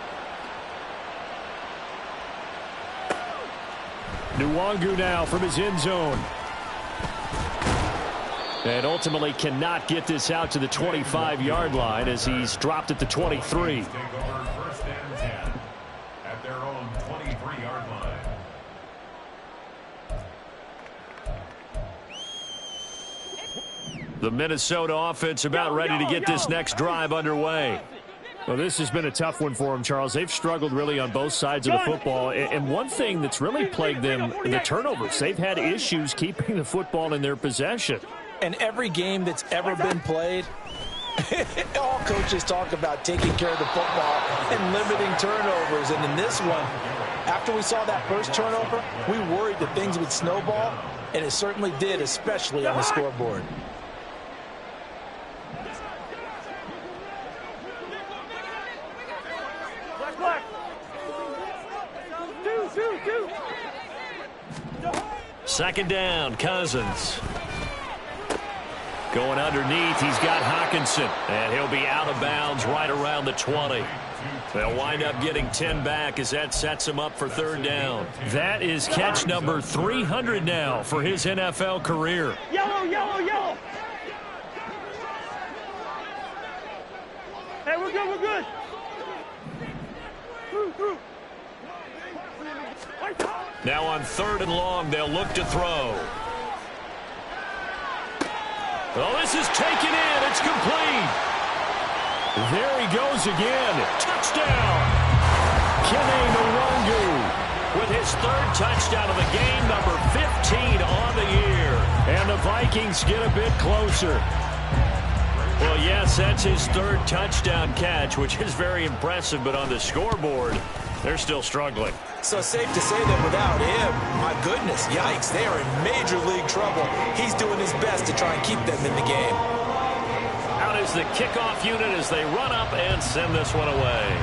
S5: Nwangu now from his end zone. And ultimately cannot get this out to the 25-yard line as he's dropped at the 23.
S4: Take over 1st and 10 at their own 23-yard line.
S1: The Minnesota offense about ready to get this next drive underway.
S5: Well, this has been a tough one for them, Charles. They've struggled really on both sides of the football. And one thing that's really plagued them, the turnovers. They've had issues keeping the football in their possession.
S6: And every game that's ever been played, all coaches talk about taking care of the football and limiting turnovers. And in this one, after we saw that first turnover, we worried that things would snowball, and it certainly did, especially on the scoreboard.
S1: Second down, Cousins. Going underneath, he's got Hockenson, and he'll be out of bounds right around the 20. They'll wind up getting 10 back as that sets him up for third down. That is catch number 300 now for his NFL career.
S2: Yellow, yellow, yellow. Hey, we're good, we're good.
S1: Now on third and long, they'll look to throw. Oh, this is taken in. It's complete. There he goes again. Touchdown. Kene Nwangu with his third touchdown of the game, number 15 on the year. And the Vikings get a bit closer. Well, yes, that's his third touchdown catch, which is very impressive, but on the scoreboard, they're still struggling.
S6: So safe to say that without him, my goodness, yikes, they are in major league trouble. He's doing his best to try and keep them in the game.
S1: Out is the kickoff unit as they run up and send this one away.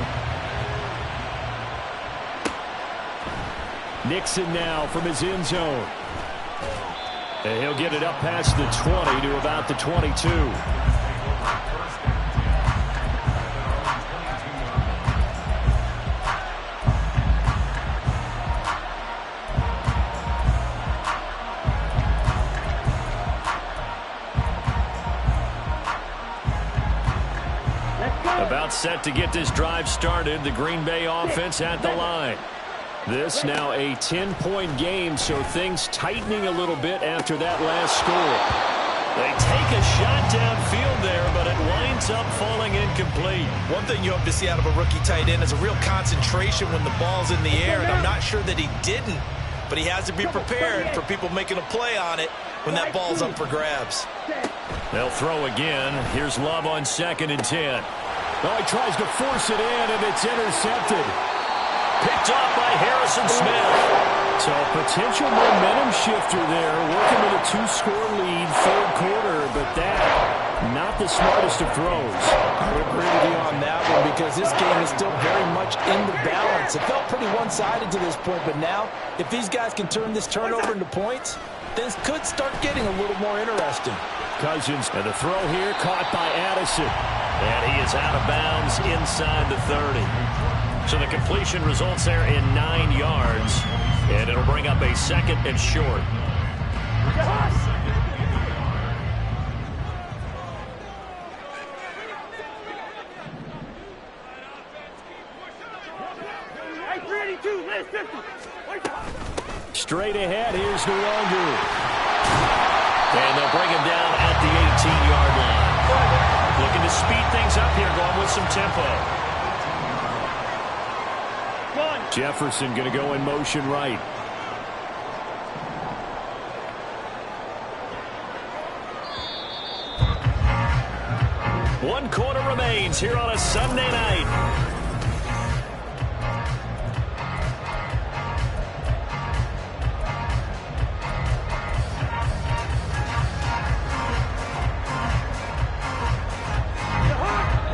S5: Nixon now from his end zone. And he'll get it up past the 20 to about the 22. About set to get this drive started. The Green Bay offense at the line. This now a 10-point game, so things tightening a little bit after that last score.
S1: They take a shot downfield there, but it winds up falling incomplete.
S6: One thing you hope to see out of a rookie tight end is a real concentration when the ball's in the air, and I'm not sure that he didn't, but he has to be prepared for people making a play on it when that ball's up for grabs.
S1: They'll throw again. Here's Love on 2nd and 10.
S5: Oh, he tries to force it in, and it's intercepted.
S1: Picked off by Harrison Smith.
S5: So a potential momentum shifter there, working with a 2-score lead, third quarter, but that, not the smartest of throws.
S6: I would agree with you on that one because this game is still very much in the balance. It felt pretty one-sided to this point, but now, if these guys can turn this turnover into points, this could start getting a little more interesting.
S5: Cousins, and the throw here caught by Addison.
S1: And he is out of bounds inside the 30. So the completion results there in 9 yards. And it'll bring up a 2nd and short.
S5: Straight ahead, here's Nwangu.
S1: And they'll bring him down at the 18-yard line. Looking to speed things up here, going with some tempo.
S5: Jefferson going to go in motion right.
S1: One quarter remains here on a Sunday night.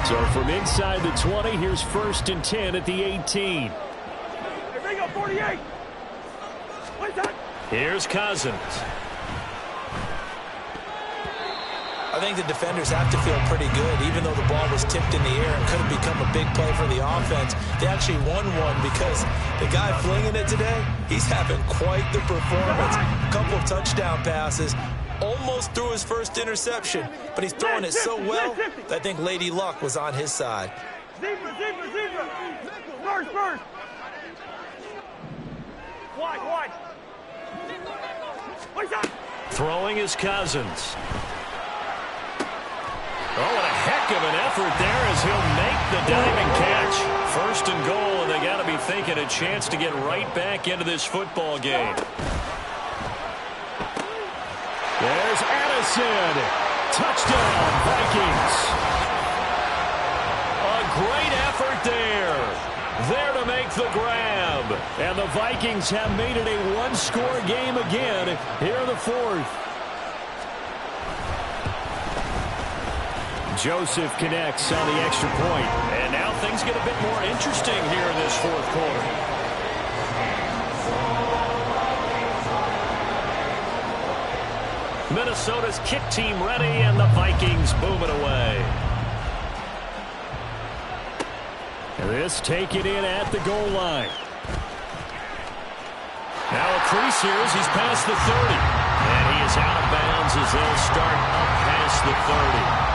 S5: So from inside the 20, here's 1st and 10 at the 18.
S2: Bring up 48.
S1: Here's Cousins.
S6: I think the defenders have to feel pretty good, even though the ball was tipped in the air and could have become a big play for the offense. They actually won one because the guy flinging it today, he's having quite the performance. A couple of touchdown passes, almost threw his first interception, but he's throwing it so well that I think Lady Luck was on his side.
S2: Zebra. First. Wide.
S1: Throwing is Cousins. Oh, and a heck
S5: Heck of an effort there as he'll make the diving catch. First and goal, and they got to be thinking a chance to get right back into this football game. There's Addison. Touchdown, Vikings. A great effort there. There to make the grab. And the Vikings have made it a one-score game again here in the fourth. Joseph connects on the extra point. And now things get a bit more interesting here in this fourth quarter. Minnesota's kick team ready, and the Vikings boom it away. And this taken in at the goal line. Now a crease here as he's past the 30. And he is out of bounds as they'll start up past the 30.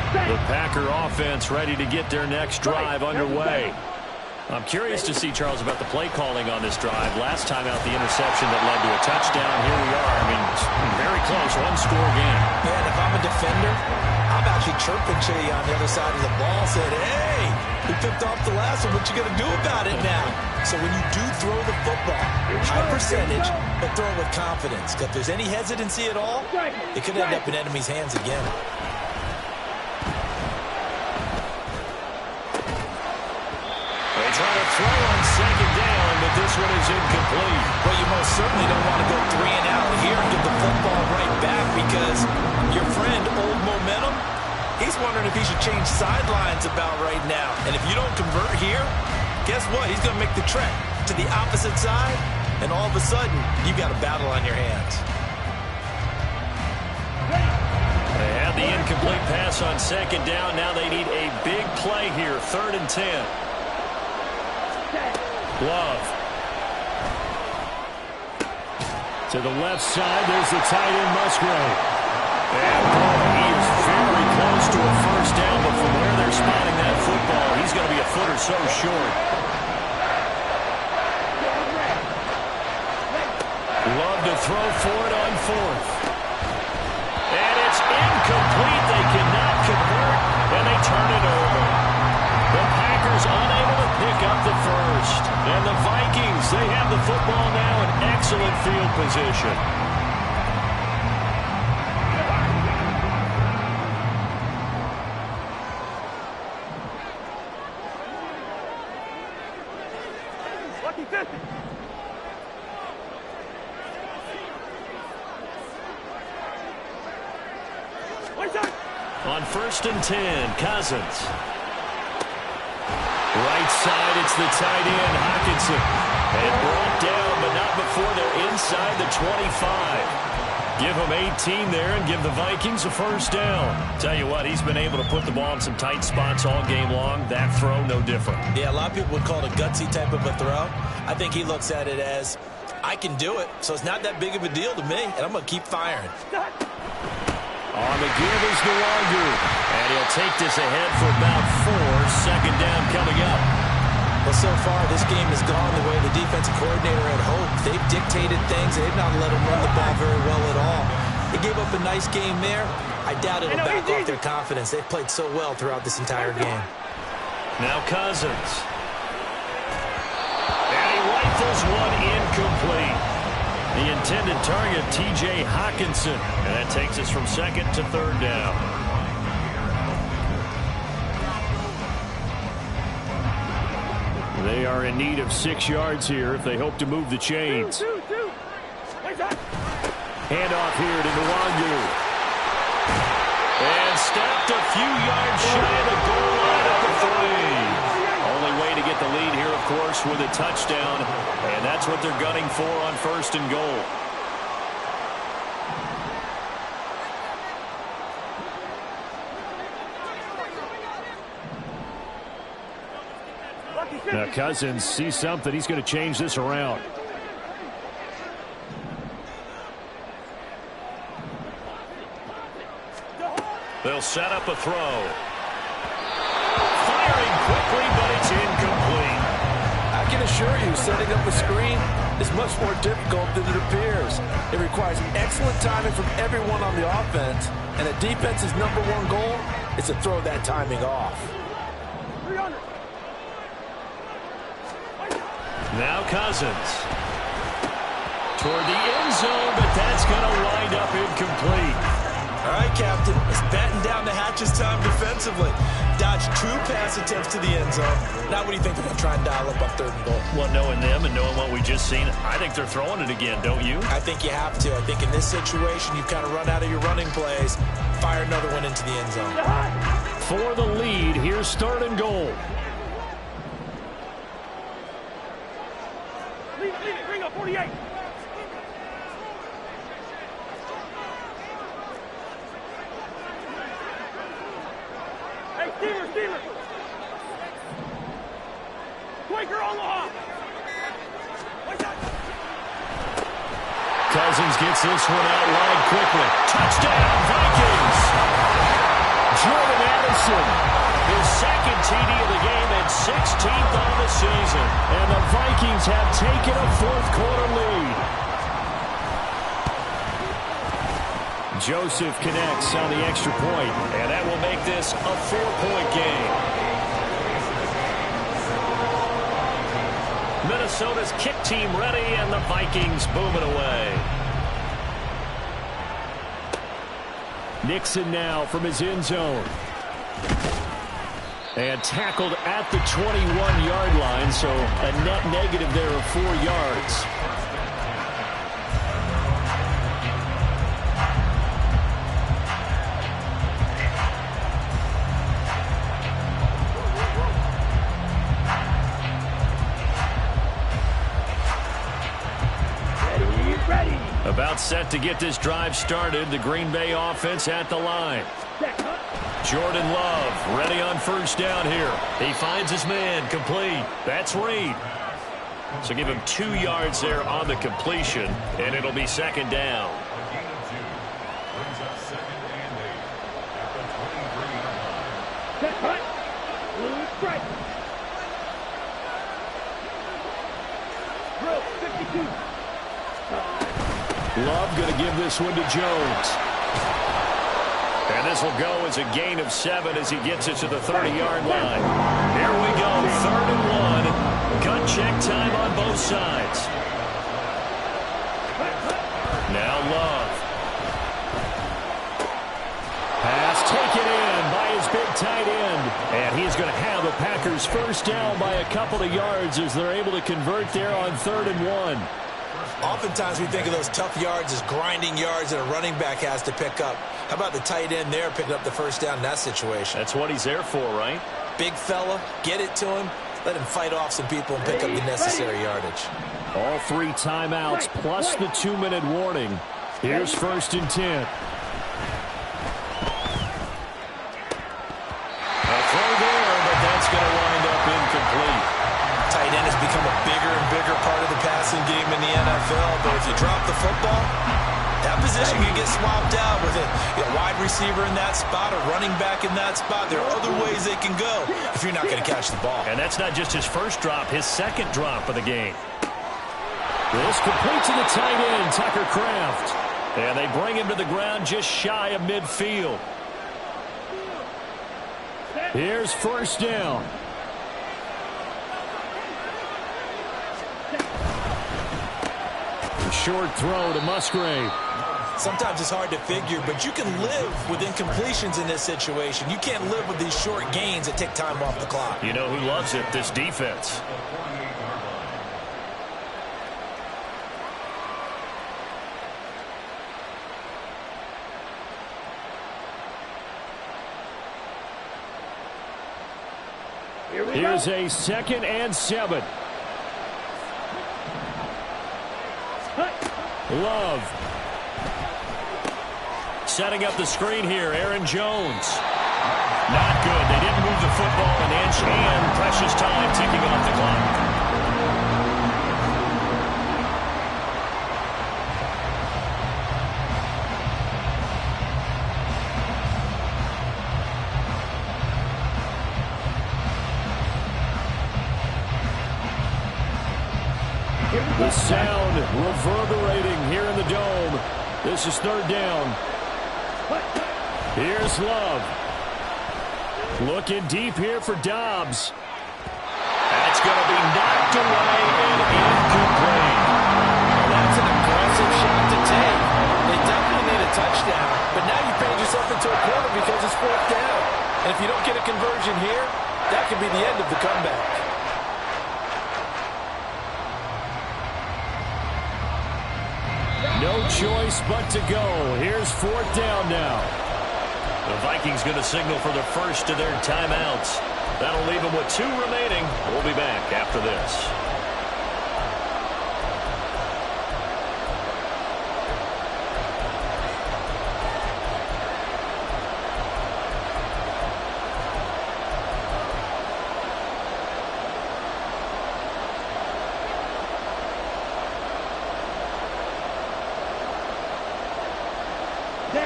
S5: The Packer offense ready to get their next drive underway. I'm curious to see, Charles, about the play calling on this drive. Last time out, the interception that led to a touchdown. Here we are. I mean, it's very close, one-score game.
S6: Yeah, and if I'm a defender, I'm actually chirping to you on the other side of the ball, saying, hey, we picked off the last one. What you going to do about it now? So when you do throw the football, high percentage, but throw it with confidence. If there's any hesitancy at all, it could end up in enemy's hands again.
S5: Trying to throw on second down, but this one is incomplete.
S6: Well, you most certainly don't want to go 3 and out here and get the football right back because your friend, Old Momentum, he's wondering if he should change sidelines about right now. And if you don't convert here, guess what? He's going to make the trek to the opposite side, and all of a sudden, you've got a battle on your hands.
S5: They had the incomplete pass on second down. Now they need a big play here, 3rd and 10. Love. To the left side, there's the tight end, Musgrave. And boy, he is very close to a first down, but from where they're spotting that football, he's going to be a foot or so short. Love to throw for it on 4th. And it's incomplete. They cannot convert, and they turn it over. The Packers unable to pick up the first. And the Vikings, they have the football now in excellent field position.
S2: Lucky 50.
S5: On 1st and 10, Cousins. Right side, it's the tight end, Hockenson. And brought down, but not before they're inside the 25. Give him 18 there and give the Vikings a first down. Tell you what, he's been able to put the ball in some tight spots all game long. That throw, no different.
S6: Yeah, a lot of people would call it a gutsy type of a throw. I think he looks at it as, I can do it, so it's not that big of a deal to me, and I'm going to keep firing.
S5: On the give is Nwangu. And he'll take this ahead for about 4. Second down coming up.
S6: Well, so far, this game has gone the way the defensive coordinator had hoped. They've dictated things. They've not let him run the ball very well at all. They gave up a nice game there. I doubt it'll back off their confidence. They've played so well throughout this entire game.
S5: Now Cousins. And he rifles one incomplete. The intended target, T.J. Hockenson. And that takes us from 2nd to 3rd down. They are in need of 6 yards here if they hope to move the chains. Handoff here to Nwangu. And stepped a few yards shy of the goal line at the 3. Only way to get the lead here, of course, with a touchdown. And that's what they're gunning for on 1st and goal. Now Cousins sees something. He's going to change this around.
S1: They'll set up a throw. Firing quickly, but it's incomplete.
S3: I can assure you, setting up a screen is much more difficult than it appears. It requires excellent timing from everyone on the offense, and a defense's #1 goal is to throw that timing off.
S2: 300.
S1: Now Cousins. Toward the end zone, but that's going to wind up incomplete.
S6: All right, Captain. It's batten down the hatches time defensively. Dodged 2 pass attempts to the end zone. Now what do you think they're going to try and dial up on 3rd and goal?
S1: Well, knowing them and knowing what we just seen, I think they're throwing it again, don't you?
S6: I think you have to. I think in this situation, you've kind of run out of your running plays. Fire another one into the end zone.
S5: For the lead, here's 3rd and goal.
S2: Lead it. Bring up 48. Hey, Steeler. Quaker on the hop.
S5: Cousins gets this one out wide quickly. Touchdown, Vikings! Jordan Addison,
S1: His second TD of the game and 16th on the season.
S5: and the Vikings have taken a 4th quarter lead. Joseph connects on the extra point,
S1: And that will make this a 4-point game. Minnesota's kick team ready, and the Vikings booming away.
S5: Nixon now from his end zone. And tackled at the 21-yard line, so a net negative there of 4 yards. About set to get this drive started. The Green Bay offense at the line.
S1: Jordan Love ready on 1st down here. He finds his man, complete. That's Reed. So give him 2 yards there on the completion, and it'll be 2nd down.
S4: Brings up 2nd and 8 at the 23-yard line.
S2: Drill 52.
S5: Love going to give this one to Jones.
S1: And this will go as a gain of 7 as he gets it to the 30-yard line. Here we go, 3rd and 1. Cut check time on both sides. Now Love.
S5: Pass taken in by his big tight end. And he's going to have the Packers 1st down by a couple of yards as they're able to convert there on 3rd and 1.
S6: Oftentimes we think of those tough yards as grinding yards that a running back has to pick up. How about the tight end there picking up the 1st down in that situation?
S1: That's what he's there for, right?
S6: Big fella, get it to him, let him fight off some people and pick up the necessary yardage.
S5: All 3 timeouts plus the 2-minute warning. Here's 1st and 10.
S1: A throw there, but that's going to wind up incomplete.
S6: Tight end has become a bigger and bigger part of the passing game in the NFL, but if you drop the football, that position can get swapped out with a wide receiver in that spot, a running back in that spot. There are other ways they can go if you're not going to catch the ball.
S1: And that's not just his 1st drop, his 2nd drop of the game.
S5: This complete to the tight end, Tucker Kraft.
S1: And they bring him to the ground just shy of midfield.
S5: Here's 1st down. A short throw to Musgrave.
S6: Sometimes it's hard to figure, but you can live with incompletions in this situation. You can't live with these short gains that take time off the clock.
S1: You know who loves it? This defense.
S5: Here's a 2nd and 7. Love.
S1: Setting up the screen here, Aaron Jones. Not good. They didn't move the football an inch, and precious time ticking off the clock.
S5: The sound reverberating here in the dome. This is third down. Here's Love. Looking deep here for Dobbs.
S1: That's going to be knocked away and incomplete.
S3: Well, that's an aggressive shot to take. They definitely need a touchdown, but now you paid yourself into a corner because it's fourth down. And if you don't get a conversion here, that could be the end of the comeback.
S5: No choice but to go. Here's fourth down now.
S1: The Vikings going to signal for the first of their timeouts. That'll leave them with 2 remaining. We'll be back after this.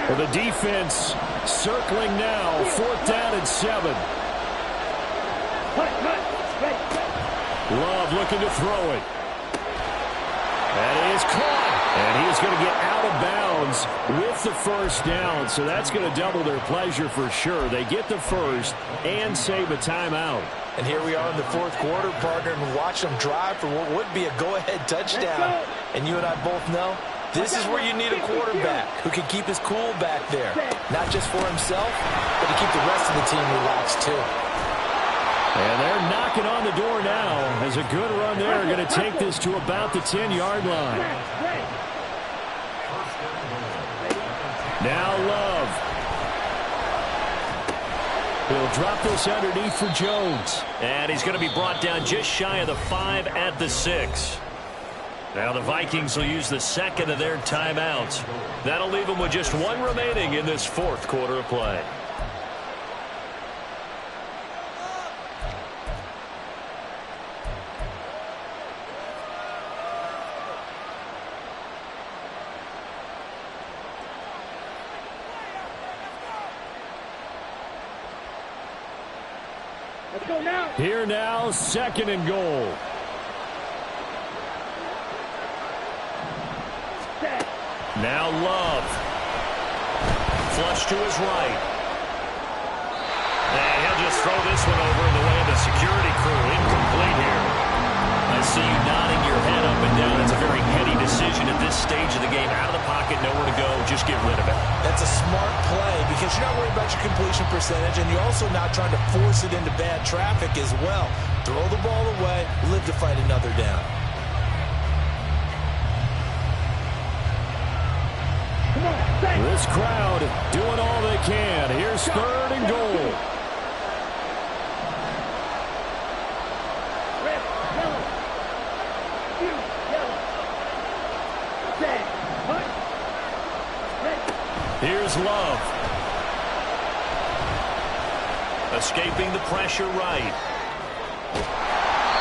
S5: For the defense, circling now, fourth down and 7. Love looking to throw it. That is caught. And he is going to get out of bounds with the first down. So that's going to double their pleasure for sure. They get the first and save a timeout.
S3: And here we are in the fourth quarter, partner, and watch them drive for what would be a go-ahead touchdown. And you and I both know this is where you need a quarterback who can keep his cool back there. Not just for himself, but to keep the rest of the team relaxed too.
S5: And they're knocking on the door now as a good run there. Going to take this to about the 10-yard line. Now Love. He'll drop this underneath for Jones.
S1: And he's going to be brought down just shy of the 5 at the 6. Now the Vikings will use the second of their timeouts. That'll leave them with just 1 remaining in this fourth quarter of play.
S2: Let's go now.
S5: Here now, second and goal. Now Love. Flush to his right.
S1: And he'll just throw this one over in the way of the security crew. Incomplete here. I see you nodding your head up and down. It's a very heady decision at this stage of the game. Out of the pocket, nowhere to go. Just get rid of it.
S6: That's a smart play because you're not worried about your completion percentage, and you're also not trying to force it into bad traffic as well. Throw the ball away, live to fight another down.
S5: This crowd doing all they can. Here's third and goal.
S2: Red, yellow. Blue, yellow. Red, hut. Red.
S5: Here's Love.
S1: Escaping the pressure right.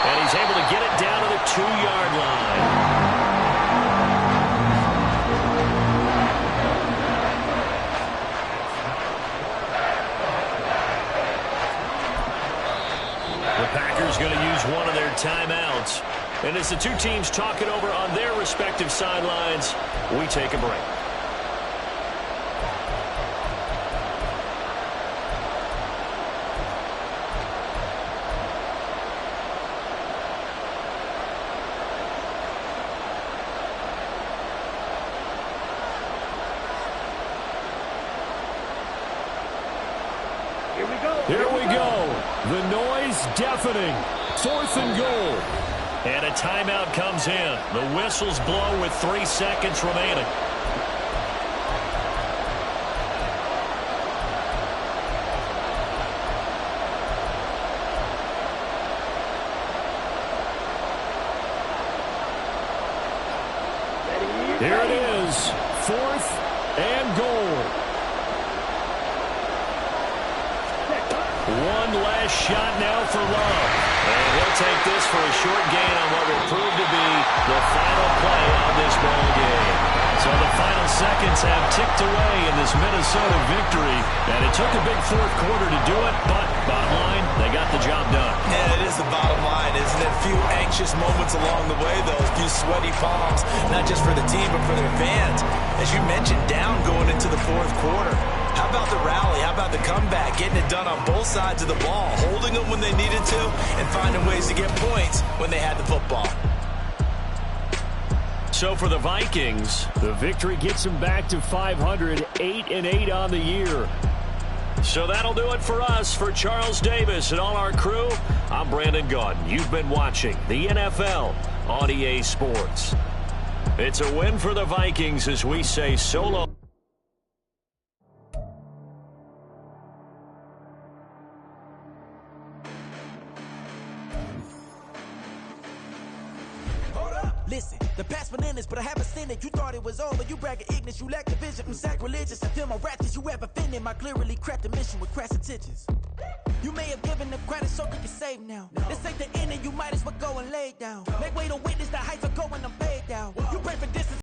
S1: And he's able to get it down to the 2-yard line. Going to use one of their timeouts. And as the two teams talk it over on their respective sidelines, we take a break.
S2: Here we go.
S5: Here we go. The noise deafening. Fourth and goal.
S1: And a timeout comes in. The whistles blow with 3 seconds remaining.
S5: Here it is. Fourth and goal. One last shot now for Love.
S1: And he'll take this for a short gain on what will prove to be the final play of this ball game. So the final seconds have ticked away in this Minnesota victory, and it took a big fourth quarter to do it, but bottom line, they got the job done.
S6: Yeah, it is the bottom line, isn't it? A few anxious moments along the way, though, a few sweaty palms, not just for the team, but for their fans. As you mentioned, down going into the fourth quarter. How about the rally? How about the comeback? Getting it done on both sides of the ball, holding them when they needed to, and finding ways to get points when they had the football.
S5: So for the Vikings, the victory gets them back to 500, 8-8 on the year.
S1: So that'll do it for us. For Charles Davis and all our crew, I'm Brandon Gaudin. You've been watching the NFL on EA Sports. It's a win for the Vikings as we say so long.
S7: Listen, the past bananas, but I haven't seen it. You thought it was over. You bragging ignorance. You lack the vision. I'm sacrilegious. I feel my ratchets. You ever offended my clearly cracked the mission with crass intentions. You may have given the credit so you can save now. This ain't the end and you might as well go and lay down. Make way to witness the heights of going, I'm paid down. You pray for distance.